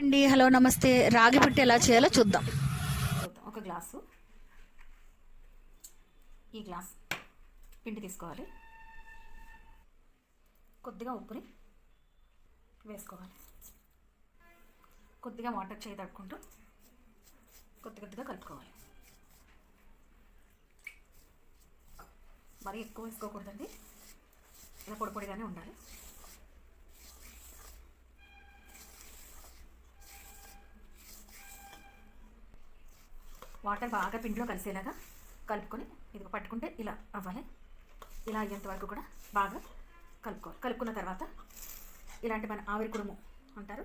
అండి, హలో నమస్తే. రాగి పిట్టి ఎలా చేయాలో చూద్దాం. ఒక గ్లాసు ఈ గ్లాస్ పిండి తీసుకోవాలి. కొద్దిగా ఉప్పుని వేసుకోవాలి. కొద్దిగా వాటర్ చేయి తడుకుంటూ కొద్దిగా కలుపుకోవాలి. మరీ ఎక్కువ వేసుకోకూడదండి, ఇలా పొడి పొడిగానే ఉండాలి. వాటర్ బాగా పిండిలో కలిసేలాగా కలుపుకొని ఇది పట్టుకుంటే ఇలా అవ్వాలి. ఇలా అయ్యేంత వరకు కూడా బాగా కలుపుకోవాలి. కలుపుకున్న తర్వాత ఇలాంటి మన ఆవిరి కుడుము అంటారు,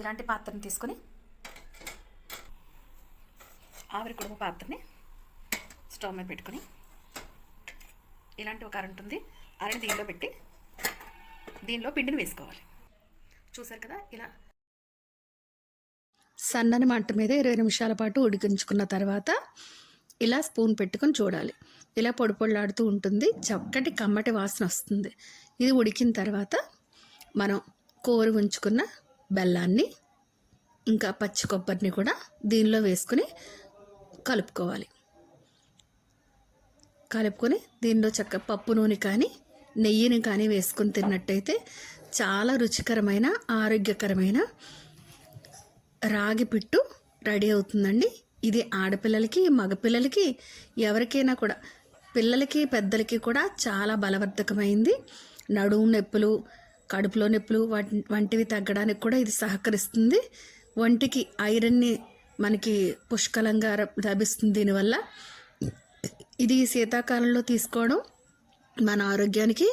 ఇలాంటి పాత్రని తీసుకొని ఆవిరి కుడుము పాత్రని స్టవ్ మీద పెట్టుకొని ఇలాంటి ఒక అర ఉంటుంది, అరని దీనిలో పెట్టి దీనిలో పిండిని వేసుకోవాలి. చూసారు కదా, ఇలా సన్నని మంట మీద 20 నిమిషాల పాటు ఉడికించుకున్న తర్వాత ఇలా స్పూన్ పెట్టుకొని చూడాలి. ఇలా పొడి పొడిలాడుతూ ఉంటుంది, చక్కటి కమ్మటి వాసన వస్తుంది. ఇది ఉడికిన తర్వాత మనం కోరి ఉంచుకున్న బెల్లాన్ని ఇంకా పచ్చి కొబ్బరిని కూడా దీనిలో వేసుకుని కలుపుకోవాలి. కలుపుకొని దీనిలో చక్క పప్పు నూనె కానీ నెయ్యిని కానీ వేసుకొని తిన్నట్టయితే చాలా రుచికరమైన ఆరోగ్యకరమైన రాగి పిట్టు రెడీ అవుతుందండి. ఇది ఆడపిల్లలకి మగపిల్లలకి ఎవరికైనా కూడా, పిల్లలకి పెద్దలకి కూడా చాలా బలవర్ధకమైంది. నడుము నొప్పులు, కడుపులో నొప్పులు వంటివి తగ్గడానికి కూడా ఇది సహకరిస్తుంది. ఒంటికి ఐరన్ని మనకి పుష్కలంగా లభిస్తుంది. దీనివల్ల ఇది శీతాకాలంలో తీసుకోవడం మన ఆరోగ్యానికి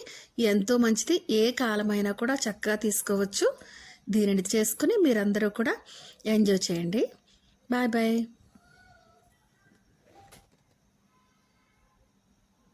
ఎంతో మంచిది. ఏ కాలమైనా కూడా చక్కగా తీసుకోవచ్చు. దీనిని చేసుకుని మీరందరూ కూడా ఎంజాయ్ చేయండి. Bye bye.